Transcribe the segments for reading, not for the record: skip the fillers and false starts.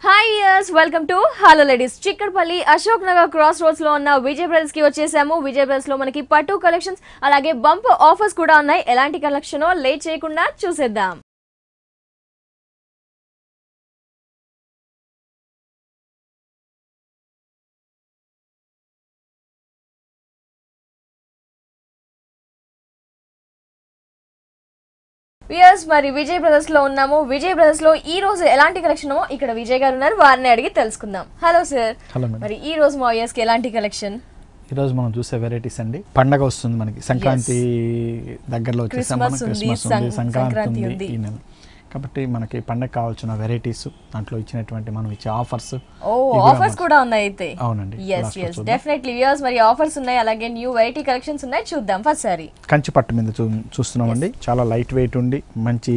Hi yes welcome to hello ladies. Chikkadpally Ashok Nagar cross roads లో ఉన్న Vijay brothers కి వచ్చేసాము. విజయ్ బ్రదర్స్ లో మనకి పట్టు కలెక్షన్స్ అలాగే బంప్ ఆఫర్స్ కూడా ఉన్నాయి. ఎలాంటి కలెక్షనో లేట్ చేయకుండా చూసేద్దాం. యస్ మరి విజయ్ బ్రదర్స్ లో ఉన్నాము. విజయ్ బ్రదర్స్ లో ఈ రోజు ఎలాంటి కలెక్షన్ ఇక్కడ విజయ్ గారు ఉన్నారు, వారిని అడిగి తెలుసుకుందాం. Hello sir. మరి ఈ రోజు మా యస్ కి ఎలాంటి కలెక్షన్? ఈ రోజు మనం చూసే వెరైటీస్ అండి. పండగ వస్తుంది మనకి, సంక్రాంతి దగ్గరలో వచ్చేసాం, మనం క్రిస్మస్ ఉంది, సంక్రాంతి ఉంది ఈ నెల కాబట్టి మనకి పండగ కావాల్సిన వెరైటీస్, దాంట్లో ఇచ్చినటువంటి మనం ఇచ్చే ఆఫర్స్ కూడా ఉన్నాయి అయితే. అవునండి, yes definitely వ్యూయర్స్ మరి ఆఫర్స్ ఉన్నాయి, అలాగే న్యూ వెరైటీ కలెక్షన్స్ ఉన్నాయి. చూద్దాం. ఫస్ట్ సారీ కంచి పట్టు మీద చూస్తున్నామండి. చాలా లైట్ వెయిట్ ఉండి మంచి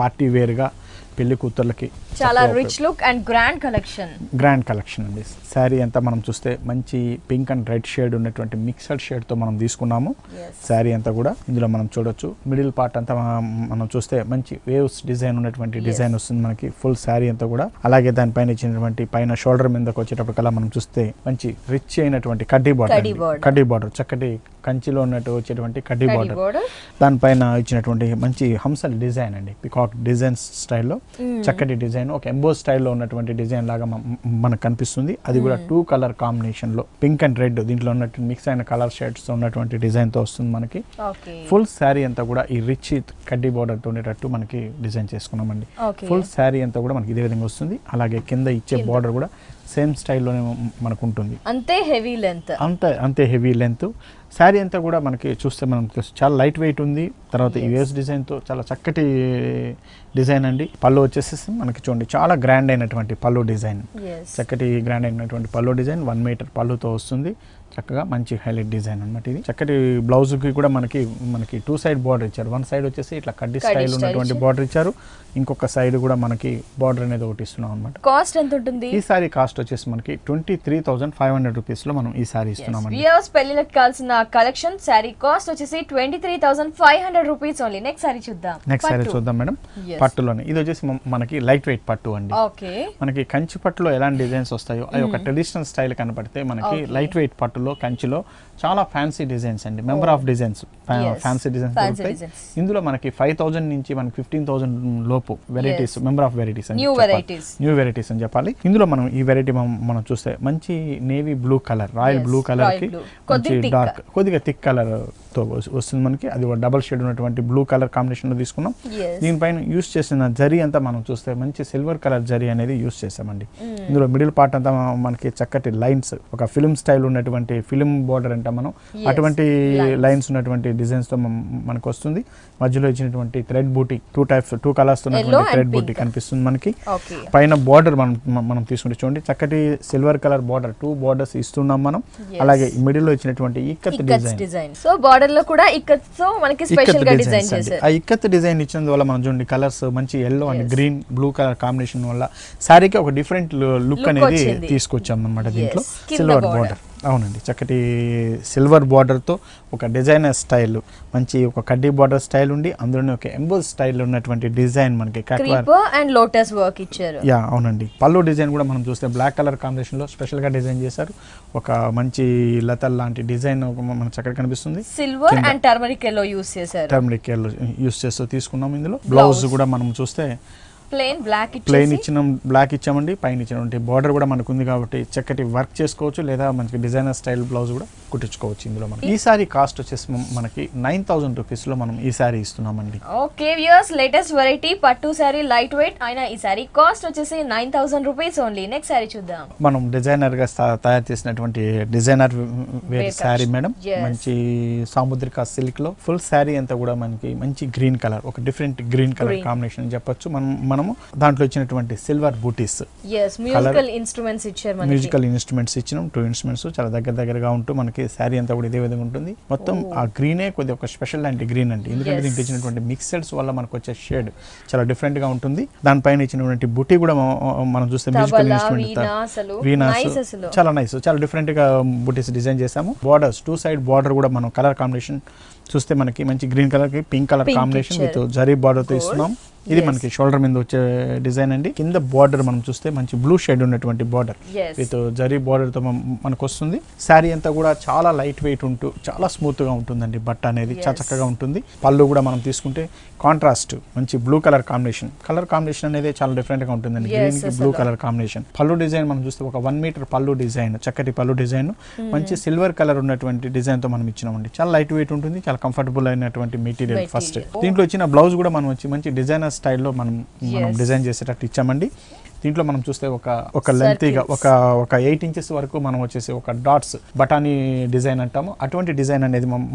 పార్టీ వేర్ గా పెళ్లి కూతుర్లకి చాలా rich look and grand collection అండి. శారీ అంతా మనం చూస్తే మంచి పింక్ అండ్ రెడ్ షేడ్ ఉన్నటువంటి మిక్సడ్ షేడ్ తో మనం తీసుకున్నాము. శారీ అంతా కూడా ఇందులో మనం చూడొచ్చు. మిడిల్ పార్ట్ అంతా మనం చూస్తే మంచి వేవ్స్ డిజైన్ ఉన్నటువంటి డిజైన్ వస్తుంది మనకి ఫుల్ శారీ అంతా కూడా. అలాగే దానిపైన ఇచ్చినటువంటి పైన షోల్డర్ మీదకి వచ్చేటప్పటికల్లా మనం చూస్తే మంచి రిచ్ అయినటువంటి కడ్డీ బార్డర్ చక్కటి కంచిలో ఉన్నట్టు వచ్చేటువంటి కడ్డీ బార్డర్, దానిపైన ఇచ్చినటువంటి మంచి హంసల్ డిజైన్ అండి, పికాక్ డిజైన్స్ స్టైల్లో చక్కటి డిజైన్, ఒక ఎంబోస్ స్టైల్లో ఉన్నటువంటి డిజైన్ లాగా మనకు కనిపిస్తుంది. అది కూడా 2 కలర్ కాంబినేషన్ లో పింక్ అండ్ రెడ్, దీంట్లో ఉన్నటువంటి మిక్స్ అయిన కలర్ షేడ్స్ తో ఉన్నటువంటి డిజైన్ తో వస్తుంది మనకి. ఫుల్ శారీ అంతా కూడా ఈ రిచ్ కడ్డీ బార్డర్ తో ఉండేటట్టు మనకి డిజైన్ చేసుకున్నామండి. ఫుల్ శారీ అంతా కూడా మనకి ఇదే విధంగా వస్తుంది. అలాగే కింద ఇచ్చే బార్డర్ కూడా సేమ్ స్టైల్లోనే మనకు ఉంటుంది, అంతే హెవీ లెంత్. శారీ అంతా కూడా మనకి చూస్తే మనం చాలా లైట్ వెయిట్ ఉంది. తర్వాత ఈ వేస్ డిజైన్తో చాలా చక్కటి డిజైన్ అండి. పళ్ళు వచ్చేసి మనకి చూడండి చాలా గ్రాండ్ అయినటువంటి పళ్ళు డిజైన్, చక్కటి గ్రాండ్ అయినటువంటి పళ్ళు డిజైన్ 1 మీటర్ పళ్ళుతో వస్తుంది. చక్కగా మంచి హైలైట్ డిజైన్ అన్నమాట. ఇది చక్కటి బ్లౌజ్ కి కూడా మనకి 2 సైడ్ బార్డర్ ఇచ్చారు. 1 సైడ్ వచ్చేసి ఇట్లా కడ్డీ స్టైల్ ఉన్నటువంటి బార్డర్ ఇచ్చారు, ఇంకొక సైడ్ కూడా మనకి బార్డర్ అనేది ఒకటి ఇస్తున్నాం అనమాట. కాస్ట్ ఎంత ఉంటుంది? ఈ సారీ కాస్ట్ వచ్చేసి మనకి 23,500 రూపీస్ లో మనం ఈ సారీ ఇస్తున్నాం అండి. పెళ్లిలకు కావాల్సిన కలెక్షన్ సారీ కాస్ట్ వచ్చేసి 23,500 రూపీస్ ఓన్లీ. నెక్స్ట్ సారీ చూద్దాం మేడం. పట్టులోనే ఇది వచ్చేసి మనకి లైట్ వెయిట్ పట్టు అండి. మనకి కంచి పట్టులో ఎలాంటి డిజైన్స్ వస్తాయో అవి ఒక ట్రెడిషనల్ స్టైల్ కనపడితే మనకి లైట్ వెయిట్ పట్టులో కంచిలో చాలా ఫ్యాన్సీ డిజైన్స్ అండి, member of designs, fancy designs దొరుకుతాయి. ఇందులో మనకి 5,000 నుంచి మనకి 15,000 లోపు varieties, member of varieties new varieties అని చెప్పాలి. ఇందులో మనం ఈ వెరైటీ మనం చూస్తే మంచి navy blue colour, royal blue colour కి మంచి డార్క్ కొద్దిగా థిక్ కలర్ తో వస్తుంది మనకి. అది డబల్ షేడ్ ఉన్నటువంటి బ్లూ కలర్ కాంబినేషన్ లో తీసుకున్నాం. దీనిపైన యూస్ చేసిన జరీ అంతా మనం చూస్తే మంచి సిల్వర్ కలర్ జరీ అనేది యూస్ చేసామండి. ఇందులో మిడిల్ పార్ట్ అంతా మనకి చక్కటి లైన్స్, ఒక ఫిల్మ్ స్టైల్ ఉన్నటువంటి ఫిల్మ్ బోర్డర్ అంటాం మనం, అటువంటి లైన్స్ ఉన్నటువంటి డిజైన్స్ తో మనకు వస్తుంది. మధ్యలో ఇచ్చినటువంటి థ్రెడ్ బూటీ 2 కలర్స్ ఉన్నటువంటి థ్రెడ్ బూటీ కనిపిస్తుంది మనకి. పైన బార్డర్ మనం తీసుకుంటే చూడండి చక్కటి సిల్వర్ కలర్ బార్డర్, 2 బార్డర్స్ ఇస్తున్నాం మనం. అలాగే మిడిల్ లో ఇచ్చినటువంటి ఇక్కత్ డిజైన్, సో బార్డర్ లో కూడా ఇక్కత్ తో మనకి స్పెషల్ గా డిజైన్ చేశారు. ఆ ఇక్కత్ డిజైన్ ఇచ్చినందు వల్ల మనం చూడండి కలర్స్ మంచి yellow and green blue colour combination వల్ల శారీకి ఒక డిఫరెంట్ లుక్ అనేది తీసుకొచ్చాం అన్నమాట. దీంట్లో సిల్వర్ బార్డర్, అవునండి, చక్కటి సిల్వర్ బార్డర్తో ఒక డిజైనర్ స్టైల్, మంచి ఒక కడ్డీ బార్డర్ స్టైల్ ఉండి అందులోనే ఒక ఎంబోస్ స్టైల్ ఉన్నటువంటి డిజైన్ మనకి అండ్ లోటస్ వర్క్ ఇచ్చారు. అవునండి. పళ్ళు డిజైన్ కూడా మనం చూస్తే బ్లాక్ కలర్ కాంబినేషన్ లో స్పెషల్ గా డిజైన్ చేశారు. ఒక మంచి లతల్ లాంటి డిజైన్ మనకు చక్కగా కనిపిస్తుంది. Silver and turmeric yellow use చేశారు. టర్మరిక్ ఎల్లో యూస్ చేస్తూ తీసుకున్నాం. ఇందులో బ్లౌజ్ కూడా మనం చూస్తే ప్లెయిన్ బ్లాక్ ఇచ్చామండి. పైన ఇచ్చినటువంటి బార్డర్ కూడా మనకు ఉంది కాబట్టి చక్కటి వర్క్ చేసుకోవచ్చు, లేదా మనకి డిజైనర్ స్టైల్ బ్లౌజ్ కూడా కుట్టించుకోవచ్చు. ఇందులో మనం ఈ సారీ కాస్ట్ వచ్చేసి మనకి 9,000 రూపీస్ లో మనం ఈ సారీ ఇస్తున్నామండి. ఓకే వ్యూయర్స్, లేటెస్ట్ వెరైటీ పట్టు సారీ లైట్ వెయిట్ అయినా ఈ సారీ కాస్ట్ వచ్చేసి 9,000 రూపీస్ ఓన్లీ. నెక్స్ట్ సారీ చూద్దాం. మనం డిజైనర్ గా తయారు చేసినటువంటి డిజైనర్ వేర్ సారీ మేడం. మంచి సాముద్రిక సిల్క్ లో ఫుల్ సారీ అంతా కూడా మనకి మంచి గ్రీన్ కలర్, ఒక డిఫరెంట్ గ్రీన్ కలర్ కాంబినేషన్ చెప్పొచ్చు. మనము దాంట్లో ఇచ్చినటువంటి సిల్వర్ బూటీస్, మ్యూజికల్ ఇన్స్ట్రుమెంట్స్ ఇచ్చినాం. 2 ఇన్స్ట్రుమెంట్స్ చాలా దగ్గరగా ఉంటూ మనకి శారీ అంతా కూడా ఇదే విధంగా ఉంటుంది. మొత్తం ఆ గ్రీనే కొద్దిగా ఒక స్పెషల్ లాంటి గ్రీన్ అండి, ఎందుకంటే దీంట్లో ఇచ్చినటువంటి మిక్సర్స్ వల్ల మనకు వచ్చే షేడ్ చాలా డిఫరెంట్ గా ఉంటుంది. దానిపైన ఇచ్చినటువంటి బుటీ కూడా మనం చూస్తే మ్యూజికల్ ఇన్స్ట్రుమెంట్ వీణాస్ చాలా నైస్, చాలా డిఫరెంట్ గా బుటీస్ డిజైన్ చేసాము. బార్డర్స్ 2 సైడ్ బార్డర్ కూడా మనం కలర్ కాంబినేషన్ చూస్తే మనకి మంచి గ్రీన్ కలర్ కి pink colour combination with zari border తో ఇస్తున్నాం. ఇది మనకి షోల్డర్ మీద వచ్చే డిజైన్ అండి. కింద బార్డర్ మనం చూస్తే మంచి బ్లూ షేడ్ ఉన్నటువంటి బార్డర్ విత్ జరీ బార్డర్ తో మనకు వస్తుంది. శారీ అంతా కూడా చాలా లైట్ వెయిట్ ఉంటూ చాలా స్మూత్ గా ఉంటుందండి. బట్ట అనేది చాలా చక్కగా ఉంటుంది. పళ్ళు కూడా మనం తీసుకుంటే కాంట్రాస్ట్ మంచి బ్లూ కలర్ కాంబినేషన్ అనేది చాలా డిఫరెంట్ గా ఉంటుందండి. గ్రీన్ కి బ్లూ కలర్ కాంబినేషన్. పళ్ళు డిజైన్ మనం చూస్తే ఒక 1 మీటర్ పళ్ళు డిజైన్, చక్కటి పళ్ళు డిజైన్, మంచి సిల్వర్ కలర్ ఉన్నటువంటి డిజైన్ తో మనం ఇచ్చినామండి. చాలా లైట్ వెయిట్ ఉంటుంది, చాలా కంఫర్టబుల్ అయినటువంటి మెటీరియల్. ఫస్ట్ దీంట్లో వచ్చిన బ్లౌజ్ కూడా మనం వచ్చి మంచి డిజైనర్ స్టైల్లో మనం డిజైన్ చేసేటట్టు ఇచ్చామండి. దీంట్లో మనం చూస్తే ఒక లెంతీగా ఒక 8 ఇంచెస్ వరకు మనం వచ్చేసి ఒక డాట్స్ బటానీ డిజైన్ అంటాము, అటువంటి డిజైన్ అనేది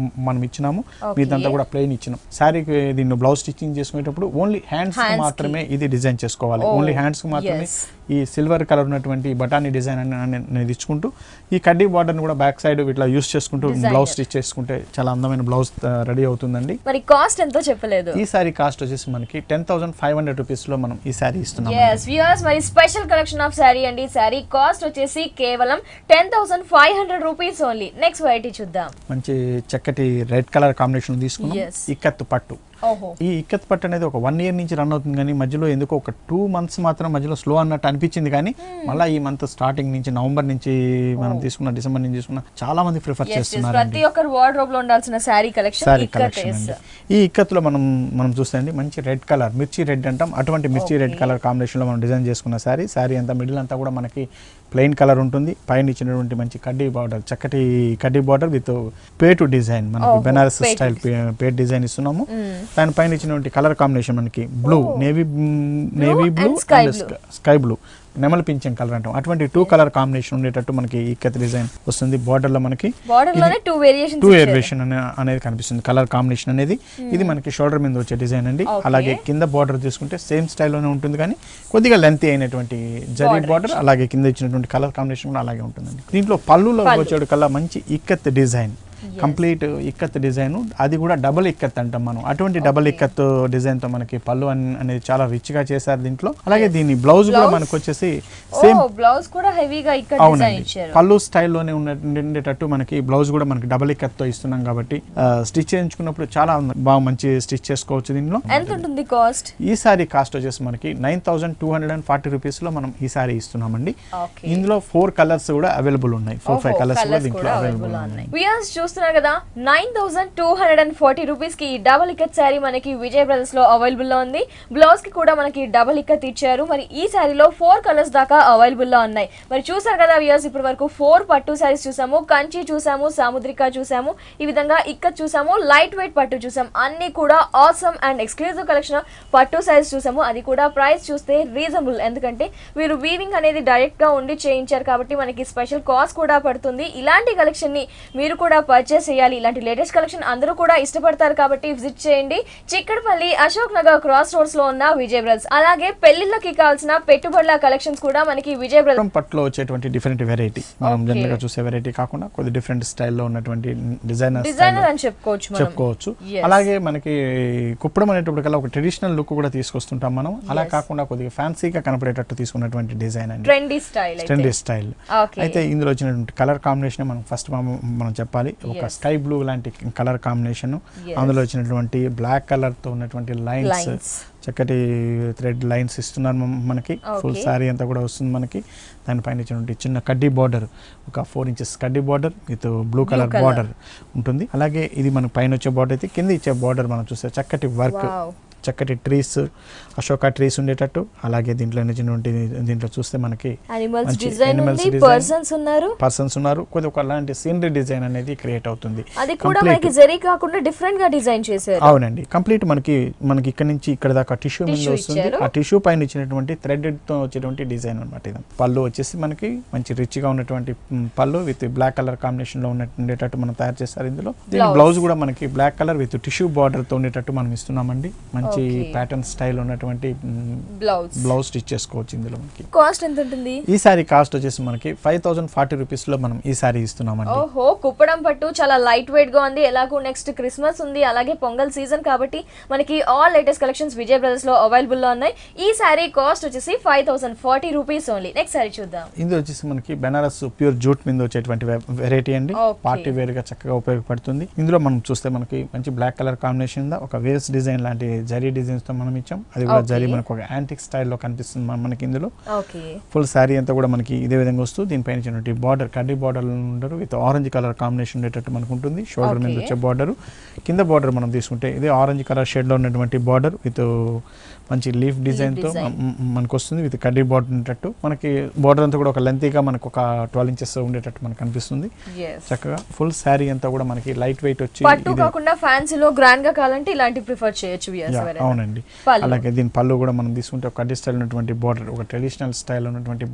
మనం ఇచ్చినాము. మీదంతా కూడా ప్లెయిన్ ఇచ్చినాం. శారీకి దీన్ని బ్లౌజ్ స్టిచ్చింగ్ చేసుకునేటప్పుడు ఓన్లీ హ్యాండ్స్ మాత్రమే ఇది డిజైన్ చేసుకోవాలి. ఓన్లీ హ్యాండ్స్ కి మాత్రమే ఈ సిల్వర్ కలర్ ఉన్నటువంటి బటానీ డిజైన్ అనేది ఇచ్చుకుంటూ ఈ కడ్డీ బార్డర్ కూడా బ్యాక్ సైడ్ ఇట్లా యూస్ చేసుకుంటూ బ్లౌజ్ స్టిచ్ చేసుకుంటే చాలా అందమైన బ్లౌజ్ రెడీ అవుతుందండి. మరి కాస్ట్ ఎంతో చెప్పలేదు. ఈ సారీ కాస్ట్ వచ్చేసి మనకి 10,500 రూపీస్ లో మనం ఈ సారీ ఇస్తున్నాం. మరి స్పెషల్ కలెక్షన్ ఆఫ్ సారీ అండి. సారీ కాస్ట్ వచ్చేసి కేవలం 10,500 రూపీస్ ఓన్లీ. నెక్స్ట్ వెరైటీ చూద్దాం. మంచి చక్కటి రెడ్ కలర్ కాంబినేషన్ తీసుకున్నాం. ఇక్కత్ పట్టు. ఈ ఇక్కత్ పట్టు అనేది ఒక 1 ఇయర్ నుంచి రన్ అవుతుంది, కానీ మధ్యలో ఎందుకో ఒక 2 months మాత్రం మధ్యలో స్లో అన్నట్టు అనిపించింది. కానీ మళ్ళీ ఈ మంత్ స్టార్టింగ్ నుంచి నవంబర్ నుంచి మనం తీసుకున్న, డిసెంబర్ నుంచి తీసుకున్న చాలా మంది ప్రిఫర్ చేస్తున్నారు. ప్రతి ఒక్కరు వార్డ్రోబ్ లో ఉండాల్సిన సారీ కలెక్షన్. ఈ ఇక్కత్ లో మనం చూస్తే అండి మంచి రెడ్ కలర్, మిర్చి రెడ్ అంటాం, అటువంటి మిర్చి రెడ్ కలర్ కాంబినేషన్ లో మనం డిజైన్ చేసుకున్న సారీ అంతా మిడిల్ అంతా కూడా మనకి ప్లెయిన్ కలర్ ఉంటుంది. పైన ఇచ్చినటువంటి మంచి కడ్డీ బార్డర్, చక్కటి కడ్డీ బార్డర్ విత్ పేటు డిజైన్, మనకి బెనారస్ స్టైల్ పేట్ డిజైన్ ఇస్తున్నాము. దానిపైన ఇచ్చినటువంటి కలర్ కాంబినేషన్ మనకి blue, navy blue and sky blue, నెమలి పింఛం కలర్ అంటాం, అటువంటి 2 కలర్ కాంబినేషన్ ఉండేటట్టు మనకి ఈ ఇక్కత్ డిజైన్ వస్తుంది. బార్డర్ లో మనకి 2 వేరియేషన్ అనేది కనిపిస్తుంది. కలర్ కాంబినేషన్ అనేది ఇది మనకి షోల్డర్ మీద వచ్చే డిజైన్ అండి. అలాగే కింద బార్డర్ తీసుకుంటే సేమ్ స్టైల్లోనే ఉంటుంది, కానీ కొద్దిగా లెంత్ అయినటువంటి జరీ బార్డర్, అలాగే కింద ఇచ్చినటువంటి కలర్ కాంబినేషన్ కూడా అలాగే ఉంటుందండి. దీంట్లో పళ్ళులో వచ్చేడు కల్లా మంచి ikat design, complete ikat design, అది కూడా డబుల్ ఇక్కత్ అంటాం మనం. అటువంటి డబుల్ ఇక్కత్ డిజైన్ తో మనకి పళ్ళు అనేది చాలా రిచ్ గా చేశారు దీంట్లో. అలాగే దీని బ్లౌజ్ కూడా మనకు వచ్చేసి సేమ్ బ్లౌజ్ కూడా హెవీగా ఇక్కత్ డిజైన్ ఇచ్చారు. పళ్ళు స్టైల్లోనే ఉండేటట్టు మనకి బ్లౌజ్ కూడా మనకి డబుల్ ఇక్కత్ తో ఇస్తున్నాం కాబట్టి స్టిచ్ చేయించుకున్నప్పుడు చాలా బాగా మంచి స్టిచ్ చేసుకోవచ్చు. దీనిలో ఎంత ఉంటుంది కాస్ట్? ఈ సారీ కాస్ట్ వచ్చేసి మనకి 9,240 రూపీస్ లో మనం ఈ సారీ ఇస్తున్నామండి. ఇందులో 4 కలర్స్ కూడా అవైలబుల్ ఉన్నాయి. 4-5 కలర్స్ కూడా దీంట్లో అవైలబుల్ ఉన్నాయి. చూస్తున్నారు కదా, 9,240 రూపీస్ కి డబుల్ ఇక్కత్ శారీ మనకి విజయ్ బ్రదర్స్ లో అవైలబుల్ లో ఉంది. బ్లౌజ్ కి కూడా మనకి డబుల్ ఇక్కత్ ఇచ్చారు. మరి ఈ శారీలో 4 కలర్స్ దాకా అవైలబుల్ లో ఉన్నాయి. మరి చూసారు కదా వ్యూయర్స్, ఇప్పటి వరకు 4 పట్టు శారీస్ చూసాము, కంచి చూసాము, సాముద్రిక చూసాము, ఈ విధంగా ఇక్కత్ చూసాము, లైట్ వెయిట్ పట్టు చూసాము. అన్ని కూడా ఆసమ్ అండ్ ఎక్స్క్లూజివ్ కలెక్షన్ పట్టు శారీస్ చూసాము. అది కూడా ప్రైస్ చూస్తే రీజనబుల్, ఎందుకంటే వీరు వీవింగ్ అనేది డైరెక్ట్ గా ఉండి చేయించారు కాబట్టి మనకి స్పెషల్ కాస్ట్ కూడా పడుతుంది. ఇలాంటి కలెక్షన్ ని మీరు కూడా పర్చేస్ చేయాలి. ఇలాంటి లేటెస్ట్ కలెక్షన్ అందరూ కూడా ఇష్టపడతారు కాబట్టి విజిట్ చేయండి. చిక్కడపల్లి అశోక్ నగర్ క్రాస్ రోడ్స్ లో ఉన్న విజయ్ బ్రదర్స్. అలాగే పెళ్లిళ్ళకి కావాల్సిన పెట్టుబడుల కలెక్షన్స్ కూడా మనకి విజయ్ బ్రదర్స్ పట్టులో వచ్చేటువంటి డిఫరెంట్ వెరైటీ, మనం జనరల్ గా చూసే వెరైటీ కాకుండా కొద్ది డిఫరెంట్ స్టైల్లో ఉన్నటువంటి డిజైనర్ అని చెప్పుకోవచ్చు. అలాగే మనకి కుప్పడం అనేటప్పటికల్లా ఒక ట్రెడిషనల్ లుక్ కూడా తీసుకొస్తుంటాం మనం. అలా కాకుండా కొద్దిగా ఫ్యాన్సీగా కనపడేటట్టు తీసుకున్నటువంటి డిజైన్ అండి, ట్రెండీ స్టైల్. అయితే ఇందులో వచ్చినటువంటి కలర్ కాంబినేషన్ మనం ఫస్ట్ మనం చెప్పాలి. ఒక స్కై బ్లూ లాంటి కలర్ కాంబినేషన్, అందులో వచ్చినటువంటి బ్లాక్ కలర్ తో ఉన్నటువంటి లైన్స్, చక్కటి థ్రెడ్ లైన్స్ ఇస్తున్నారు మనకి. ఫుల్ శారీ అంతా కూడా వస్తుంది మనకి. దానిపైన ఇచ్చినటువంటి చిన్న కడ్డీ బార్డర్, ఒక 4 ఇంచెస్ కడ్డీ border with blue colour border ఉంటుంది. అలాగే ఇది మన పైన వచ్చే బార్డర్ అయితే కింద ఇచ్చే బార్డర్ మనం చూస్తే చక్కటి వర్క్, చక్కటి ట్రీస్, అశోక ట్రీస్ ఉండేటట్టు. అలాగే దీంట్లో చూస్తే మనకి పర్సన్స్ ఉన్నారు. కొద్దిగా ఒకలాంటి సీనరీ డిజైన్ అనేది క్రియేట్ అవుతుంది. అది కూడా మనకి జరీ కాకుండా డిఫరెంట్ గా డిజైన్ చేశారు. అవునండి, కంప్లీట్ మనకి ఇక్కడ నుంచి ఇక్కడ దాకా టిష్యూ మీద వస్తుంది. ఆ టిష్యూ పైన ఇచ్చినటువంటి థ్రెడ్ తో వచ్చేటువంటి డిజైన్ అన్నమాట. ఇది పళ్ళు వచ్చేసి మనకి మంచి రిచ్ గా ఉన్నటువంటి పళ్ళు విత్ బ్లాక్ కలర్ కాంబినేషన్ లో ఉండేటట్టు మనం తయారు చేస్తారు. ఇందులో దీని బ్లౌజ్ కూడా మనకి black colour with tissue border తో ఉండేటట్టు మనం ఇస్తున్నామండి. మంచి మంచి ప్యాటర్న్ స్టైల్ ఉన్నటువంటి బ్లౌజ్ స్టిచ్ చేసుకోవచ్చు ఇందులో మనకి. కాస్ట్ ఎంత ఉంటుంది? ఈ సారీ కాస్ట్ వచ్చేసి మనకి 5040 రూపీస్ లో మనం ఈ సారీ ఇస్తున్నామండి. ఓహో, కుప్పడం పట్టు చాలా లైట్ వెయిట్ గా ఉంది. ఎలాగో నెక్స్ట్ క్రిస్మస్ ఉంది, అలాగే పొంగల్ సీజన్ కాబట్టి మనకి all latest collections Vijay brothers లో అవైలబుల్ లో ఉన్నాయి. ఈ సారీ కాస్ట్ వచ్చేసి 5040 రూపీస్ ఓన్లీ. నెక్స్ట్ సారీ చూద్దాం. ఇది వచ్చేసి మనకి బెనారస్ ప్యూర్ జూట్ మీద వచ్చేటువంటి వెరైటీ అండి. పార్టీ వేర్ గా చక్కగా ఉపయోగపడుతుంది. ఇందులో మనం చూస్తే మనకి మంచి బ్లాక్ కలర్ కాంబినేషన్ ఒక వేవ్స్ డిజైన్ లాంటి జరీ డిజైన్స్ తో మనం ఇచ్చాం. అది కూడా జరీ మనకు ఒక యాంటిక్ స్టైల్లో కనిపిస్తుంది మనకి ఇందులో. ఫుల్ శారీ అంతా కూడా మనకి ఇదే విధంగా వస్తుంది. దీనిపైన చిన్న బార్డర్ కడ్డీ బార్డర్ ఉండరు విత్ ఆరెంజ్ కలర్ కాంబినేషన్ ఉండేటట్టు మనకు ఉంటుంది. షోల్డర్ మీద వచ్చే బార్డర్, కింద బార్డర్ మనం తీసుకుంటే ఇదే ఆరెంజ్ కలర్ షేడ్ లో ఉన్నటువంటి బార్డర్ విత్ మంచి లీఫ్ డిజైన్ తో మనకు వస్తుంది విత్ కడ్డీ బార్డర్ ఉండేటట్టు. మనకి బార్డర్ అంతా కూడా ఒక లెంతీగా మనకు ఒక 12 ఇంచెస్ ఉండేటట్టు మనకు కనిపిస్తుంది. చక్కగా ఫుల్ శారీ అంతా కూడా మనకి లైట్ వెయిట్ వచ్చి పట్టు కాకుండా ఫ్యాన్సీలో గ్రాండ్ గా కావాలంటే ఇలాంటి ప్రిఫర్ చేయొచ్చు. అవునండి. అలాగే దీని పళ్ళు కూడా మనం తీసుకుంటే ఒక కడ్డీ స్టైల్ ఉన్నటువంటి బార్డర్, ఒక ట్రెడిషనల్ స్టైల్ ఉన్నటువంటి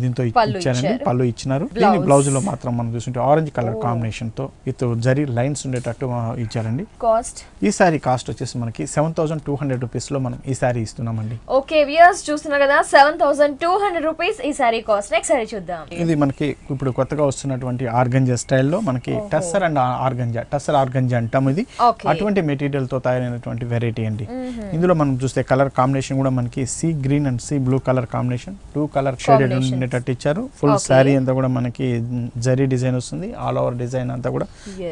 దీంతో ఇచ్చారండి. పళ్ళు ఇచ్చినారు. దీని బ్లౌజ్ లో మాత్రం మనం చూస్తుంటే ఆరెంజ్ కలర్ కాంబినేషన్ తో విత్ జరీ లైన్స్ ఉండేటట్టు ఇచ్చారండి. కాస్ట్ ఈ సారీ కాస్ట్ వచ్చేసి మనకి 7200 రూపీస్ లో మనం ఈ సారీ ఇస్తున్నామండి. ఓకే వ్యూయర్స్ చూస్తున్నారు కదా, 7200 రూపీస్ ఈ సారీ కాస్ట్. నెక్స్ట్ సారీ చూద్దాం. ఇది మనకి ఇప్పుడు కొత్తగా వస్తున్నటువంటి ఆర్గంజా స్టైల్లో మనకి టస్సర్ అండ్ టస్సర్ ఆర్గంజా అంటాం. ఇది అటువంటి మెటీరియల్ తో తయారైనటువంటి వెరైటీ అండి. ఇందులో మనం చూస్తే కలర్ కాంబినేషన్ కూడా మనకి sea green and sea blue colour combination, 2 colour shaded ఉండేటట్టు ఇచ్చారు. ఫుల్ శారీ అంతా కూడా మనకి జరీ డిజైన్ వస్తుంది. ఆల్ ఓవర్ డిజైన్ అంతా కూడా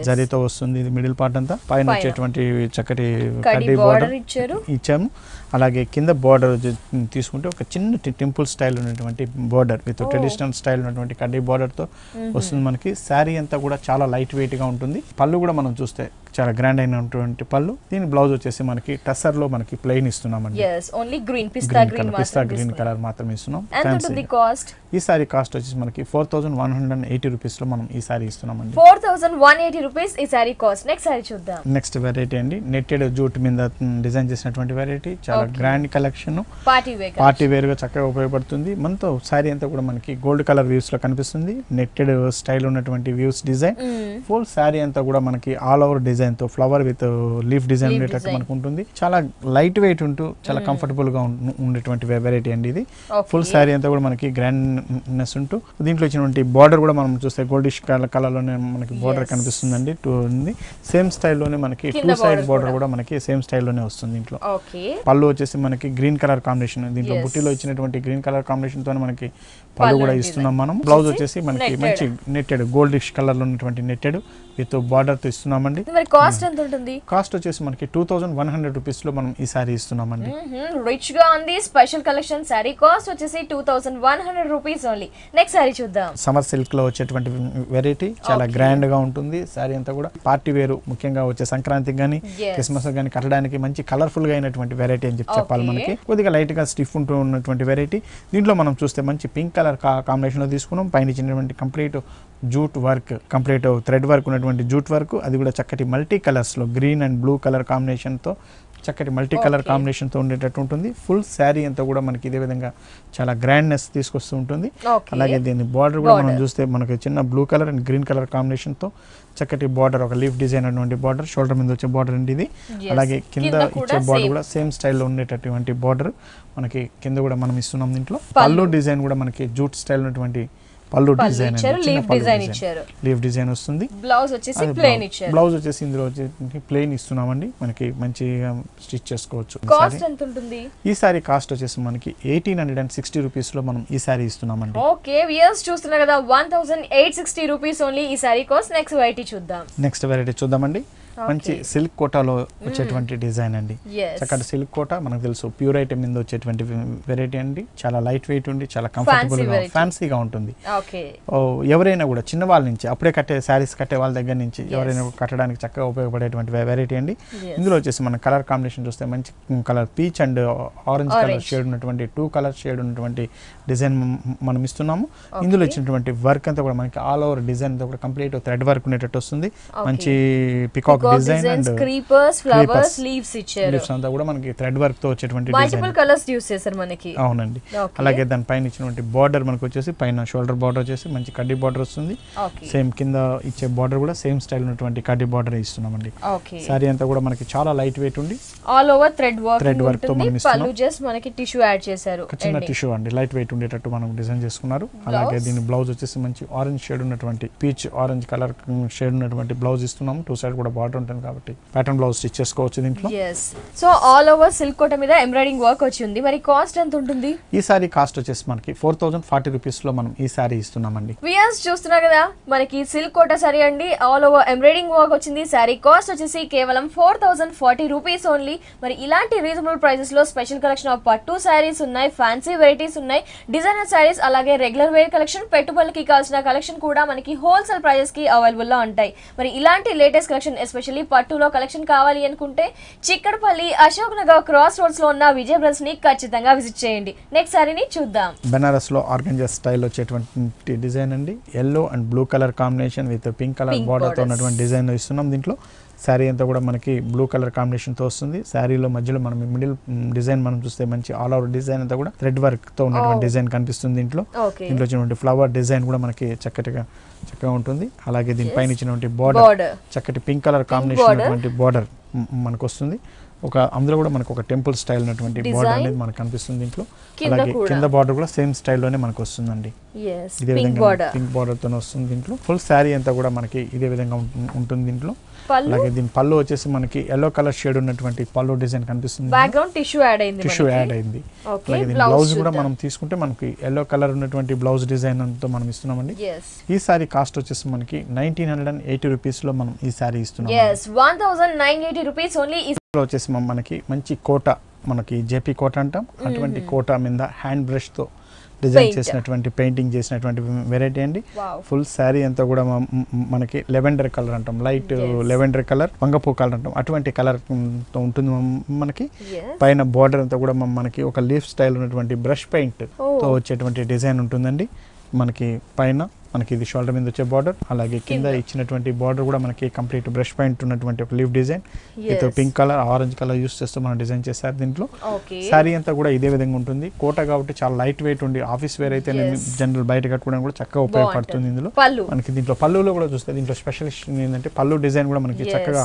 జరీతో వస్తుంది. ఇది మిడిల్ పార్ట్ అంతా పైన వచ్చేటువంటి చక్కటి కడ్డీ బార్డర్ ఇచ్చాము. అలాగే కింద బార్డర్ తీసుకుంటే ఒక చిన్న టెంపుల్ స్టైల్ ఉన్నటువంటి బార్డర్ విత్ ట్రెడిషనల్ స్టైల్ ఉన్నటువంటి కడ్డీ బార్డర్ తో వస్తుంది. మనకి శారీ అంతా కూడా చాలా లైట్ వెయిట్ గా ఉంటుంది. పళ్ళు కూడా మనం చూస్తే చాలా గ్రాండ్ అయినటువంటి పళ్ళు. దీని బ్లౌజ్ వచ్చేసి మనకి టస్సర్ లో మనకి ప్లెయిన్ ఇస్తున్నామండి. పిస్తా గ్రీన్ కలర్ మాత్రమే ఇస్తున్నాం. ఈ సారీ కాస్ట్ వచ్చేసి మనకి 4180 రూపీస్ లో మనం ఈ సారీ ఇస్తున్నామండి. 4180 రూపీస్ ఈ సారీ కాస్ట్. నెక్స్ట్ సారీ చూద్దాం. నెక్స్ట్ వెరైటీ అండి, నెట్టెడ్ జూట్ మీద డిజైన్ చేసినటువంటి వెరైటీ. చాలా గ్రాండ్ కలెక్షన్, పార్టీ వేర్ గా చక్కగా ఉపయోగపడుతుంది. మనతో సారీ అంతా కూడా మనకి గోల్డ్ కలర్ వ్యూస్ లో కనిపిస్తుంది. నెట్టెడ్ స్టైల్ ఉన్నటువంటి వ్యూస్ డిజైన్. ఫుల్ సారీ అంతా కూడా మనకి ఆల్ ఓవర్ డిజైన్ తో ఫ్లవర్ విత్ లీఫ్ డిజైన్ ఉండేటట్టు మనకు ఉంటుంది. చాలా లైట్ వెయిట్ ఉంటూ చాలా కంఫర్టబుల్ గా ఉండేటువంటి వెరైటీ అండి ఇది. ఫుల్ సారీ అంతా కూడా మనకి గ్రాండ్నెస్ ఉంటూ దీంట్లో వచ్చినటువంటి బార్డర్ కూడా మనం చూస్తే గోల్డిష్ కలర్ లోనే మనకి బార్డర్ కనిపిస్తుందండి. సేమ్ స్టైల్లోనే మనకి 2 సైడ్ బార్డర్ కూడా మనకి సేమ్ స్టైల్లోనే వస్తుంది. దీంట్లో పళ్ళు వచ్చేసి మనకి గ్రీన్ కలర్ కాంబినేషన్, దీంట్లో బుట్టిలో ఇచ్చినటువంటి గ్రీన్ కలర్ కాంబినేషన్ తో మనకి పళ్ళు కూడా ఇస్తున్నాం మనం. బ్లౌజ్ వచ్చేసి మనకి మంచి నెట్టెడ్ గోల్డిష్ కలర్ లో ఉన్నటువంటి నెట్టెడ్ విత్ బార్డర్ తో ఇస్తున్నామండి. కాస్ట్ ఎంత ఉంటుంది? కాస్ట్ వచ్చేసి మనకి 2100 రూపీస్ లో మనం ఈ సారీ ఇస్తున్నామండి. రిచ్ గా ఉంది. స్పెషల్ కలెక్షన్ సారీ కాస్ట్ వచ్చేసి 2100 రూపీస్ ఓన్లీ. నెక్స్ట్ సారీ చూద్దాం. సమర్ సిల్క్ లో వచ్చేటువంటి వెరైటీ చాలా గ్రాండ్ గా ఉంటుంది. సారీ అంతా కూడా పార్టీ వేరు, ముఖ్యంగా వచ్చే సంక్రాంతికి గానీ క్రిస్మస్ గానీ కట్టడానికి మంచి కలర్ఫుల్ గా అయినటువంటి వెరైటీ అని చెప్పాలి. మనకి కొద్దిగా లైట్ గా స్టిఫ్ ఉంటూ ఉన్నటువంటి వెరైటీ. దీంట్లో మనం చూస్తే మంచి పింక్ కలర్ కాంబినేషన్ లో తీసుకున్నాం. పైన ఇచ్చినటువంటి complete jute work, complete thread work ఉన్నటువంటి జూట్ వర్క్, అది కూడా చక్కటి మల్టీ కలర్స్ లో green and blue colour combination తో చక్కటి మల్టీ కలర్ కాంబినేషన్ తో ఉండేటట్టు ఉంటుంది. ఫుల్ శారీ అంతా కూడా మనకి ఇదే విధంగా చాలా గ్రాండ్నెస్ తీసుకొస్తూ ఉంటుంది. అలాగే దీని బార్డర్ కూడా మనం చూస్తే మనకి చిన్న blue colour and green colour combination తో చక్కటి బార్డర్, ఒక లీఫ్ డిజైన్ అటువంటి బార్డర్, షోల్డర్ మీద వచ్చే బార్డర్ అండి ఇది. అలాగే కింద ఇచ్చే బార్డర్ కూడా సేమ్ స్టైల్లో ఉండేటటువంటి బార్డర్ మనకి కింద కూడా మనం ఇస్తున్నాం. దీంట్లో పళ్ళు డిజైన్ కూడా మనకి జూట్ స్టైల్ ఉన్నటువంటి పళ్ళు డిజైన్, లీఫ్ డిజైన్ వస్తుంది. బ్లౌజ్ వచ్చేసి ప్లెయిన్ ఇచ్చారు. బ్లౌజ్ వచ్చేసి ఇందులో ప్లెయిన్ ఇస్తున్నామండి. మనకి మంచిగా స్టిచ్ చేసుకోవచ్చు. కాస్ట్ ఎంత ఉంటుంది? ఈ సారీ కాస్ట్ వచ్చేసి మనకి 1860 రూపీస్ లో మనం ఈ సారీ ఇస్తున్నామండి. ఓకే వ్యూయర్స్ చూస్తున్నారు కదా, 1860 రూపీస్ ఓన్లీ ఈ సారీ కాస్ట్. నెక్స్ట్ వెరైటీ చూద్దాం. నెక్స్ట్ వెరైటీ చూద్దామండి. మంచి సిల్క్ కోటాలో వచ్చేటువంటి డిజైన్ అండి. చక్కటి సిల్క్ కోట మనకు తెలుసు ప్యూర్ ఐటమ్ మీద వచ్చేటువంటి వెరైటీ అండి. చాలా లైట్ వెయిట్ ఉండి చాలా కంఫర్టబుల్ గా ఫ్యాన్సీగా ఉంటుంది. ఎవరైనా కూడా చిన్న వాళ్ళ నుంచి అప్పుడే కట్టే శారీస్ కట్టే వాళ్ళ దగ్గర నుంచి ఎవరైనా కట్టడానికి చక్కగా ఉపయోగపడేటువంటి వెరైటీ అండి. ఇందులో వచ్చేసి మన కలర్ కాంబినేషన్ చూస్తే మంచి colour peach and orange colour shade ఉన్నటువంటి 2 కలర్ షేడ్ ఉన్నటువంటి డిజైన్ మనం ఇస్తున్నాము. ఇందులో ఇచ్చినటువంటి వర్క్ అంతా కూడా మనకి ఆల్ ఓవర్ డిజైన్ అంతా కూడా కంప్లీట్ థ్రెడ్ వర్క్ ఉండేటట్టు వస్తుంది. మంచి peacock design and creepers flowers leaves ఇచ్చారు. లీవ్స్ అంతా కూడా మనకి థ్రెడ్ వర్క్ తో వచ్చేటువంటి మల్టిపుల్ కలర్స్ యూస్ చేశారు మనకి. అవునండి. అలాగే దాని పైన ఇచ్చినటువంటి బార్డర్ మనకు వచ్చేసి పైన షోల్డర్ బార్డర్ వచ్చేసి మంచి కడ్డీ బార్డర్ వస్తుంది. సేమ్ కింద ఇచ్చే బార్డర్ కూడా సేమ్ స్టైల్ ఉన్నటువంటి కడ్డీ బార్డర్ ఇస్తున్నామండి. సారీ అంతా కూడా మనకి చాలా లైట్ వెయిట్ ఉంది. ఆల్ ఓవర్ థ్రెడ్ వర్క్ తో మనం పళ్ళు జస్ట్ మనకి టిష్యూ యాడ్ చేశారు. చిన్న టిష్యూ అండి, లైట్ వెయిట్ ఉండేటట్టు మనం డిజైన్ చేసుకున్నారు. అలాగే దీని బ్లౌజ్ వచ్చేసి మంచి ఆరెంజ్ షేడ్ ఉన్నటువంటి పీచ్ ఆరెంజ్ కలర్ షేడ్ ఉన్నటువంటి బ్లౌజ్ ఇస్తున్నాము. టూ సైడ్ కూడా బార్డర్ ఉంటుంది కాబట్టి ప్యాటర్న్ బ్లౌజ్ స్టిచ్ చేసుకోవచ్చు దీంట్లో. సో ఆల్ ఓవర్ సిల్క్ కోట మీద ఎంబ్రాయిడింగ్ వర్క్ వచ్చింది. మరి కాస్ట్ ఎంత ఉంటుంది? ఈ సారీ కాస్ట్ వచ్చేసి మనకి 4040 రూపీస్ లో మనం ఈ సారీ ఇస్తున్నామండి. వ్యూయర్స్ చూస్తున్నారు కదా, మనకి సిల్క్ కోట సారీ అండి, ఆల్ ఓవర్ ఎంబ్రాయిడింగ్ వర్క్ వచ్చింది. సారీ కాస్ట్ వచ్చేసి కేవలం 4040 రూపీస్ ఓన్లీ. మరి ఇలాంటి రీజనబుల్ ప్రైసెస్ లో స్పెషల్ కలెక్షన్ ఆఫ్ పట్టు సారీస్ ఉన్నాయి, ఫ్యాన్సీ వెరైటీస్ ఉన్నాయి, డిజైనర్ సారీస్, అలాగే రెగ్యులర్ వేర్ కలెక్షన్, పెట్టుబడులకి కావాల్సిన కలెక్షన్ కూడా మనకి హోల్సేల్ ప్రైజెస్ కి అవైలబుల్ లో ఉంటాయి. మరి ఇలాంటి లేటెస్ట్ కలెక్షన్ ఎస్పెషల్లీ పట్టులో కలెక్షన్ కావాలి అనుకుంటే చిక్కడపల్లి అశోక్ నగర్ క్రాస్ రోడ్స్ లో ఉన్న విజయ్ బ్రదర్స్ ని ఖచ్చితంగా విజిట్ చేయండి. నెక్స్ట్ సారీని చూద్దాం. బెనారస్ లో ఆర్గంజా స్టైల్ వచ్చేటువంటి డిజైన్ అండి. Yellow and blue colour combination with pink colour border తో ఉన్నటువంటి డిజైన్ ఇస్తున్నాం. దీంట్లో శారీ అంతా కూడా మనకి బ్లూ కలర్ కాంబినేషన్ తో వస్తుంది. శారీలో మధ్యలో మనం మిడిల్ డిజైన్ మనం చూస్తే మంచి ఆల్ ఓవర్ డిజైన్ అంతా కూడా థ్రెడ్ వర్క్ తో ఉన్నటువంటి డిజైన్ కనిపిస్తుంది. దీంట్లో వచ్చినటువంటి ఫ్లవర్ డిజైన్ కూడా మనకి చక్కగా ఉంటుంది. అలాగే దీనిపైన ఇచ్చినటువంటి బార్డర్ చక్కటి పింక్ కలర్ కాంబినేషన్ ఉన్నటువంటి బార్డర్ మనకు వస్తుంది. అందులో కూడా మనకు ఒక టెంపుల్ స్టైల్ ఉన్నటువంటి బార్డర్ అనేది మనకు కనిపిస్తుంది దీంట్లో. అలాగే కింద బార్డర్ కూడా సేమ్ స్టైల్లోనే మనకు వస్తుందండి. ఇదే విధంగా పింక్ బార్డర్ తో వస్తుంది దీంట్లో. ఫుల్ శారీ అంతా కూడా మనకి ఇదే విధంగా ఉంటుంది దీంట్లో. అలాగే దీని పళ్ళు వచ్చేసి మనకి ఎల్లో కలర్ షేడ్ ఉన్నటువంటి పళ్ళు డిజైన్ కనిపిస్తుంది. బ్యాక్గ్రౌండ్ టిష్యూ యాడ్ అయింది. అలాగే దీని బ్లౌజ్ కూడా మనం తీసుకుంటే మనకి ఎల్లో కలర్ ఉన్నటువంటి బ్లౌజ్ డిజైన్ తో మనం ఇస్తున్నామండి. ఈ సారీ కాస్ట్ వచ్చేసి మనకి 1980 రూపీస్ లో మనం ఈ సారీ ఇస్తున్నాం. 1980 రూపీస్ ఓన్లీ. వచ్చేసి మనకి మంచి కోట, మనకి జేపీ కోట అంటాం, అటువంటి కోట మీద హ్యాండ్ బ్రష్ తో డిజైన్ చేసినటువంటి పెయింటింగ్ చేసినటువంటి వెరైటీ అండి. ఫుల్ శారీ అంతా కూడా మనకి లెవెండర్ కలర్ అంటాం, లైట్ లెవెండర్ కలర్, వంగపూ కలర్ అంటాం, అటువంటి కలర్ తో ఉంటుంది మనకి. పైన బార్డర్ అంతా కూడా మనకి ఒక లీఫ్ స్టైల్ ఉన్నటువంటి బ్రష్ పెయింట్ తో వచ్చేటువంటి డిజైన్ ఉంటుందండి. మనకి పైన మనకి ఇది షోల్డర్ మీద వచ్చే బార్డర్, అలాగే కింద ఇచ్చినటువంటి బార్డర్ కూడా మనకి కంప్లీట్ బ్రష్ పాయింట్ ఉన్నటువంటి ఒక leaf design with pink colour orange colour use చేస్తూ మనం డిజైన్ చేశారు. దీంట్లో శారీ అంతా కూడా ఇదే విధంగా ఉంటుంది. కోట కాబట్టి చాలా లైట్ వెయిట్ ఉండి ఆఫీస్ వేర్ అయితే జనరల్ బయట కట్టుకోవడానికి కూడా చక్కగా ఉపయోగపడుతుంది. ఇందులో మనకి దీంట్లో పళ్ళులో కూడా చూస్తే దీంట్లో స్పెషలిస్ట్ ఏంటంటే పళ్ళు డిజైన్ కూడా మనకి చక్కగా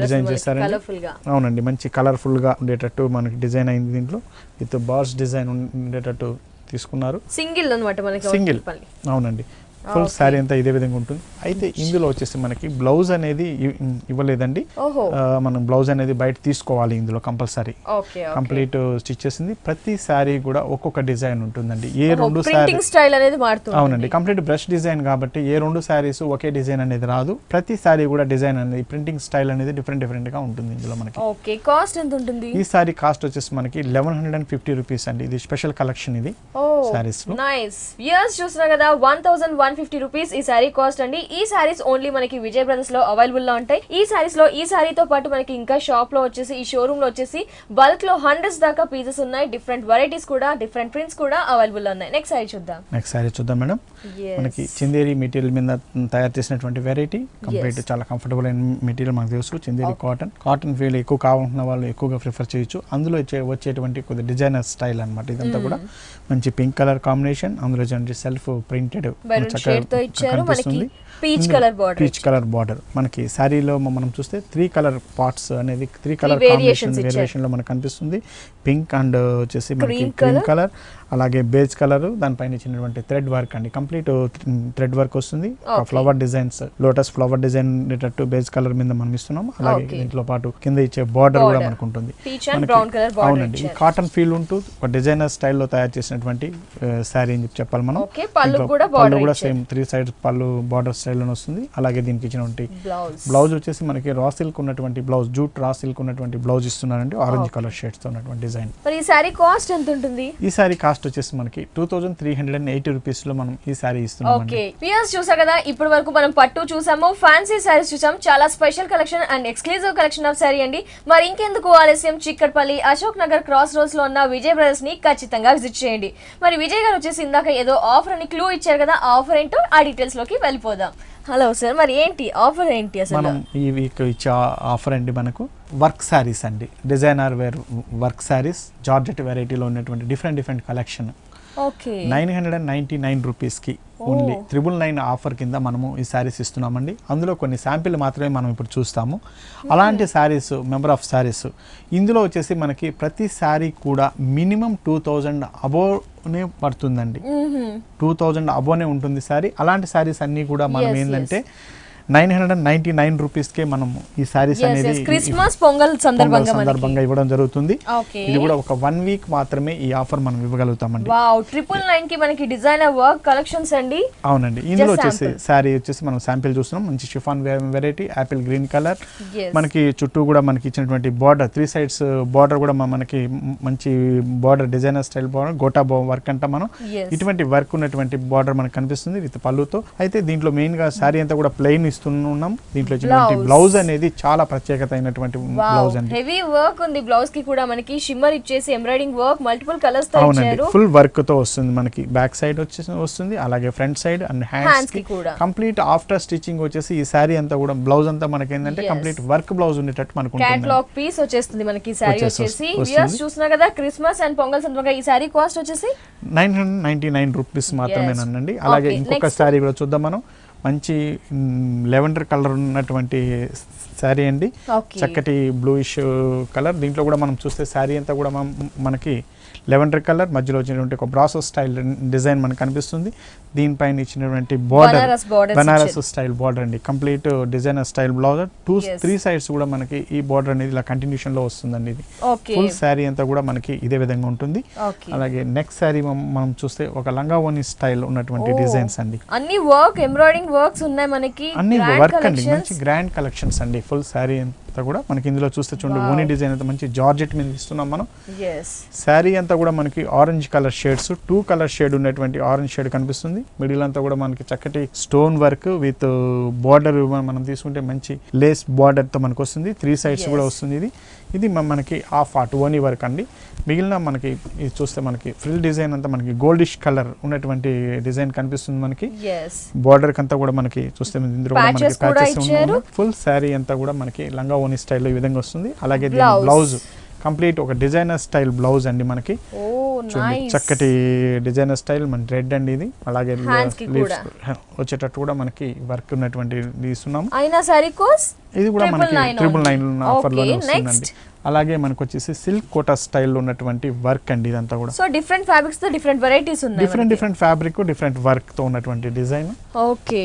డిజైన్ చేశారండి. అవునండి, మంచి కలర్ఫుల్ గా ఉండేటట్టు మనకి డిజైన్ అయింది. దీంట్లో విత్ బార్స్ డిజైన్ ఉండేటట్టు తీసుకున్నారు. సింగిల్ అన్నమాట మనకి. సింగిల్, అవునండి. ఫుల్ శారీ అంతా ఇదే విధంగా ఉంటుంది. అయితే ఇందులో వచ్చేసి మనకి బ్లౌజ్ అనేది ఇవ్వలేదండి. మనం బ్లౌజ్ అనేది బయట తీసుకోవాలి. ఇందులో కంపల్సరీ కంప్లీట్ స్టిచ్ చేసింది. ప్రతి శారీ కూడా ఒక్కొక్క డిజైన్ ఉంటుందండి. ఏ రెండు స్టైల్ అనేది మారుతుంది. అవునండి, కంప్లీట్ బ్రష్ డిజైన్ కాబట్టి ఏ రెండు శారీస్ ఒకే డిజైన్ అనేది రాదు. ప్రతి శారీ కూడా డిజైన్ అనేది ప్రింటింగ్ స్టైల్ అనేది డిఫరెంట్ గా ఉంటుంది ఇందులో మనకి. ఓకే, కాస్ట్ ఎంత ఉంటుంది? ఈ శారీ కాస్ట్ వచ్చేసి మనకి 1150 రూపీస్ అండి. ఇది స్పెషల్ కలెక్షన్. ఇది శారీస్ లో నైస్. వ్యూయర్స్ చూస్తున్నారు కదా, 1150 రూపీస్ ఈ సారీ కాస్ట్ అండి. ఈ సారీస్ ఓన్లీ మనకి విజయ్ బ్రదర్స్ లో అవైలబుల్ లో ఉంటాయి. ఈ సారీస్ లో ఈ సారీతో పాటు మనకి ఇంకా షాప్ లో వచ్చేసి ఈ షోరూమ్ లో వచ్చేసి బల్క్ లో 100s దాకా పీసెస్ ఉన్నాయి. డిఫరెంట్ వెరైటీస్ కూడా, డిఫరెంట్ ప్రింట్స్ కూడా అవైలబుల్ లో ఉన్నాయి. నెక్స్ట్ సారీ చూద్దాం మేడం. మనకి చందేరి మెటీరియల్ మీద తయారు చేసినటువంటి వెరైటీ, కంప్లీట్ చాలా కంఫర్టబుల్ అయిన మెటీరియల్ మనకు తెలుసు. చందేరి కాటన్ ఫీల్ ఎక్కువ కావాలన్న వాళ్ళు ఎక్కువగా ప్రిఫర్ చేయొచ్చు. అందులో వచ్చేటువంటి కొద్ది డిజైనర్ స్టైల్ అన్నమాట. ఇదంతా కూడా మంచి పింక్ కలర్ కాంబినేషన్, అందులో self printed peach colour border. మనకి శారీలో మనం చూస్తే 3 కలర్ పార్ట్స్ అనేది 3 కలర్ వేరియేషన్ లో మనకు కనిపిస్తుంది. పింక్ అండ్ వచ్చేసి మనకి క్రీమ్ కలర్, అలాగే బేజ్ కలర్, దానిపైన ఇచ్చినటువంటి థ్రెడ్ వర్క్ అండి. కంప్లీట్ థ్రెడ్ వర్క్ వస్తుంది. Flower designs, lotus flower design ఉండేటట్టు బేజ్ కలర్ మీద మనం ఇస్తున్నాం. అలాగే దీంట్లో పాటు కింద ఇచ్చే బార్డర్ కూడా మనకు ఉంటుంది. అవునండి, ఈ కాటన్ ఫీల్ ఉంటూ ఒక డిజైనర్ స్టైల్లో తయారు చేసినటువంటి శారీ అని చెప్పాలి మనం. పళ్ళు కూడా సేమ్ 3 సైడ్స్ పళ్ళు బార్డర్ స్టైల్ లో వస్తుంది. అలాగే దీనికి ఇచ్చినటువంటి బ్లౌజ్ వచ్చేసి మనకి రా సిల్క్ ఉన్నటువంటి బ్లౌజ్, జూట్ రా సిల్క్ ఉన్నటువంటి బ్లౌజ్ ఇస్తున్నారండి. ఆరెంజ్ కలర్ షేడ్స్ తో ఉన్నటువంటి డిజైన్. ఈ సారీ కాస్ట్ ఎంత ఉంటుంది? ఈ సారీ కాస్ట్ కాస్ట్ వచ్చేసి మనకి 2380 రూపీస్ లో మనం ఈ సారీ ఇస్తున్నాం. ఓకే వ్యూయర్స్ చూసా కదా, ఇప్పటి వరకు మనం పట్టు చూసాము, ఫ్యాన్సీ సారీస్ చూసాం, చాలా special collection and exclusive collection of sorry అండి. మరి ఇంకెందుకు ఆలస్యం, చిక్కట్పల్లి అశోక్ నగర్ క్రాస్ రోడ్స్ లో ఉన్న విజయ్ బ్రదర్స్ ని ఖచ్చితంగా విజిట్ చేయండి. మరి విజయ్ గారు వచ్చేసి ఇందాక ఏదో ఆఫర్ అని క్లూ ఇచ్చారు కదా, ఆ ఆఫర్ ఏంటో ఆ డీటెయిల్స్ లోకి వెళ్ళిపోదాం. హలో సార్, మరి ఏంటి ఆఫర్ ఏంటి అసలు? మనం ఈ వీక్ ఇచ్చే ఆఫర్ అండి మనకు వర్క్ శారీస్ అండి, designer wear work sarees, georgette వెరైటీలో ఉన్నటువంటి డిఫరెంట్ కలెక్షన్. ఓకే 999 రూపీస్కి ఓన్లీ 999 ఆఫర్ కింద మనము ఈ శారీస్ ఇస్తున్నామండి. అందులో కొన్ని శాంపిల్ మాత్రమే మనం ఇప్పుడు చూస్తాము. అలాంటి శారీస్, మెంబర్ ఆఫ్ శారీస్ ఇందులో వచ్చేసి మనకి ప్రతి శారీ కూడా మినిమం 2000 అబోనే పడుతుందండి. 2000 అబోనే ఉంటుంది శారీ. అలాంటి శారీస్ అన్నీ కూడా మనం ఏంటంటే 999 రూపీస్కే మనం ఈ శారీస్ అనేది క్రిస్మస్ పొంగల్ సందర్భంగా ఇవ్వడం జరుగుతుంది. ఇది కూడా ఒక 1 వీక్ మాత్రమే ఈ ఆఫర్ మనం ఇవ్వగలుగుతామండి. వావ్ 999 కి మనకి డిజైనర్ వర్క్ కలెక్షన్స్ అండి. అవునండి, ఇందులో వచ్చేసి శారీ వచ్చేసి మనం శాంపిల్ చూస్తున్నాం. మంచి chiffon variety, Apple green colour, మనకి చుట్టూ కూడా మనకి ఇచ్చినటువంటి బార్డర్ 3 sides బార్డర్ కూడా మనకి మంచి border, designer style border, gota work అంట మనం ఇటువంటి వర్క్ ఉన్నటువంటి బార్డర్ మనకు కనిపిస్తుంది విత్ పళ్ళుతో. అయితే దీంట్లో మెయిన్ గా శారీ అంతా కూడా ప్లెయిన్ ఇస్తున్నాం. దీంట్లో బ్లౌజ్ అనేది చాలా ప్రత్యేకత అయినటువంటి బ్లౌజ్ అండి. హెవీ వర్క్ ఉంది బ్లౌజ్ కి కూడా, మనకి షిమ్మర్ ఇచ్చేసి ఎంబ్రాయిడింగ్ వర్క్ మల్టిపుల్ కలర్స్ తో ఇచ్చారు. ఫుల్ వర్క్ తో వస్తుంది మనకి. బ్యాక్ సైడ్ వస్తుంది, అలాగే ఫ్రంట్ సైడ్ అండ్ హ్యాండ్స్ కి కూడా కంప్లీట్ ఆఫ్టర్ స్టిచింగ్ వచ్చేసి ఈ సారీ అంతా కూడా బ్లౌజ్ అంతా మనకి ఏంటంటే కంప్లీట్ వర్క్ బ్లౌజ్ ఉండేటట్టు మనకు ఉంటుంది. క్యాటలాగ్ పీస్ వచ్చేస్తుంది మనకి ఈ సారీ వచ్చేసి. వ్యూయర్స్ చూస్తున్నా కదా, క్రిస్మస్ అండ్ పొంగల్ సందర్భంగా ఈ సారీ కాస్ట్ వచ్చేసి 999 రూపీస్ మాత్రమేనండి. అలాగే ఇంకొక సారీ కూడా చూద్దాం మనం. మంచి లెవెండర్ కలర్ ఉన్నటువంటి శారీ అండి, చక్కటి బ్లూయిష్ కలర్. దీంట్లో కూడా మనం చూస్తే శారీ అంతా కూడా మనకి లెవెండర్ కలర్, మధ్యలో వచ్చినటువంటి ఒక బ్రాసో స్టైల్ డిజైన్ మనకు కనిపిస్తుంది. దీనిపైన ఇచ్చినటువంటి బార్డర్ బనారస్ స్టైల్ బార్డర్ అండి, complete designer style blouse. 3 sides కూడా మనకి ఈ బార్డర్ అనేది ఇలా కంటిన్యూషన్ లో వస్తుందండి. ఇది ఫుల్ శారీ అంతా కూడా మనకి ఇదే విధంగా ఉంటుంది. అలాగే నెక్స్ట్ శారీ మనం చూస్తే ఒక లంగా ఓని స్టైల్ ఉన్నటువంటి డిజైన్స్ అండి. అన్ని వర్క్, ఎంబ్రాయిడింగ్ వర్క్స్ ఉన్నాయి మనకి, అన్ని వర్క్ అండి, మంచి గ్రాండ్ కలెక్షన్స్ అండి. ఫుల్ శారీ అంతా కూడా మనకి ఇందులో చూస్తే చూడండి, ఓని డిజైన్ అంతా మంచి జార్జెట్ మీద ఇస్తున్నాం మనం. శారీ అంతా కూడా మనకి orange colour shades, 2 colour shade ఉన్నటువంటి ఆరెంజ్ షేడ్ కనిపిస్తుంది. మిడిల్ అంతా కూడా మనకి చక్కటి స్టోన్ వర్క్ విత్ బార్డర్ మనం తీసుకుంటే మంచి లేస్ బార్డర్ తో మనకు వస్తుంది. 3 sides కూడా వస్తుంది. ఇది మనకి హాఫ్ ఆర్ట్ ఓనీ వర్క్ అండి. మిగిలిన మనకి ఇది చూస్తే మనకి ఫ్రిల్ డిజైన్ అంతా మనకి గోల్డిష్ కలర్ ఉన్నటువంటి డిజైన్ కనిపిస్తుంది మనకి. బార్డర్ అంతా కూడా మనకి చూస్తే ఇందులో కూడా మనకి ప్యాచెస్ ఉన్నాయి. ఫుల్ శారీ అంతా కూడా మనకి లంగా ఓనీ స్టైల్లో ఈ విధంగా వస్తుంది. అలాగే బ్లౌజ్ కంప్లీట్ ఒక డిజైనర్ స్టైల్ బ్లౌజ్ అండి మనకి. చక్కటి డిజైనర్ స్టైల్ మన రెడ్ అండి ఇది. అలాగే వచ్చేటట్టు కూడా మనకి వర్క్ ఉన్నటువంటి ఇస్తున్నాము. ఇది కూడా మనకి 999 ఆఫర్ లోనే వస్తుందండి. అలాగే మనకు వచ్చేసి సిల్క్ కోటా స్టైల్ ఉన్నటువంటి వర్క్ అండి ఇదంతా కూడా. సో డిఫరెంట్ ఫ్యాబ్రిక్స్ తో డిఫరెంట్ వెరైటీస్ ఉన్నాయి, డిఫరెంట్ ఫ్యాబ్రిక్, డిఫరెంట్ వర్క్ తో ఉన్నటువంటి డిజైన్.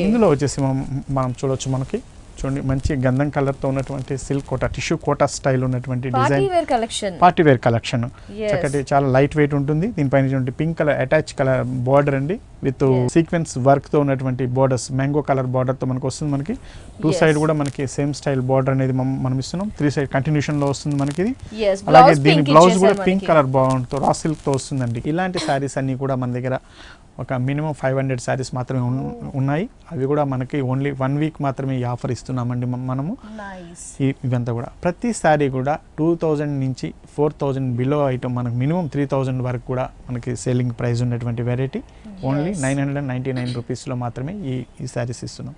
ఇందులో వచ్చేసి మనం చూడొచ్చు మనకి చూడండి మంచి గంధం కలర్ తో ఉన్నటువంటి silk Kota, tissue Kota style ఉన్నటువంటి డిజైన్, పార్టీ వేర్ కలెక్షన్. చక్కటి చాలా లైట్ వెయిట్ ఉంటుంది. దీనిపైన pink colour attach colour border అండి విత్ సీక్వెన్స్ వర్క్ తో ఉన్నటువంటి బార్డర్స్, మ్యాంగో కలర్ బార్డర్ తో మనకు వస్తుంది. మనకి 2 side కూడా మనకి సేమ్ స్టైల్ బార్డర్ అనేది మనం ఇస్తున్నాం. 3 side కంటిన్యూషన్ లో వస్తుంది మనకి ఇది. అలాగే దీని బ్లౌజ్ కూడా పింక్ కలర్ బార్డర్ తో రా సిల్క్ తో వస్తుందండి. ఇలాంటి శారీస్ అన్ని కూడా మన దగ్గర ఒక మినిమం 500 శారీస్ మాత్రమే ఉన్నాయి. అవి కూడా మనకి ఓన్లీ 1 వీక్ మాత్రమే ఈ ఆఫర్ ఇస్తున్నామండి మనము. ఇవంతా కూడా ప్రతి శారీ కూడా 2000 నుంచి 4000 బిలో ఐటమ్ మనకు మినిమం 3000 వరకు కూడా మనకి సేలింగ్ ప్రైస్ ఉన్నటువంటి వెరైటీ. ఓన్లీ 999 రూపీస్ లో మాత్రమే ఈ శారీస్ ఇస్తున్నాం.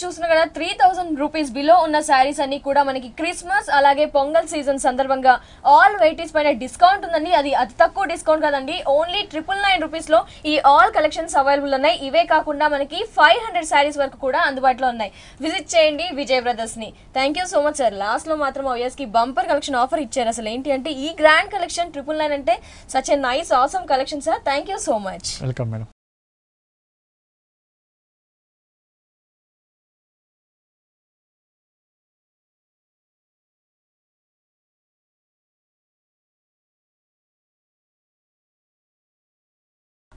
చూస్తున్నా కదా, 3000 రూపీస్ బిలో ఉన్న శారీస్ అన్ని కూడా మనకి క్రిస్మస్ అలాగే పొంగల్ సీజన్ సందర్భంగా ఆల్ వెరైటీస్ పైన డిస్కౌంట్ ఉందండి. అది అతి తక్కువ డిస్కౌంట్ కదండి, ఓన్లీ 999 రూపీస్ లో ఈ ఆల్ కలెక్షన్స్ అవైలబుల్ ఉన్నాయి. ఇవే కాకుండా మనకి 500 శారీస్ వరకు కూడా అందుబాటులో ఉన్నాయి. విజిట్ చేయండి విజయ్ బ్రదర్స్ ని. Thank you so much sir. Last లో మాత్రం ఓఎస్ కి బంపర్ కలెక్షన్ ఆఫర్ ఇచ్చారు. అసలు ఏంటి అంటే ఈ గ్రాండ్ కలెక్షన్ 999 అంటే such a nice awesome collection sir. Thank you so much. Welcome madam.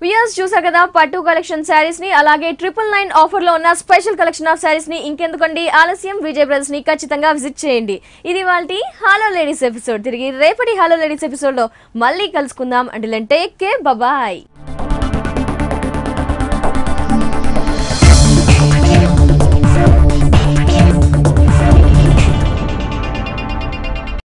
Viewers చూసారు కదా పట్టు కలెక్షన్ శారీస్ ని, అలాగే 999 ఆఫర్ లో ఉన్న స్పెషల్ కలెక్షన్ ఆఫ్ శారీస్ ని. ఇంకెందుకండి ఆలస్యం, విజయ్ బ్రదర్స్ ని ఖచ్చితంగా విజిట్ చేయండి. ఇది వాళ్ళ హలో లేడీస్ ఎపిసోడ్. తిరిగి రేపటి హలో లేడీస్ ఎపిసోడ్ లో మళ్ళీ కలుసుకుందాం. Until then take care, bye.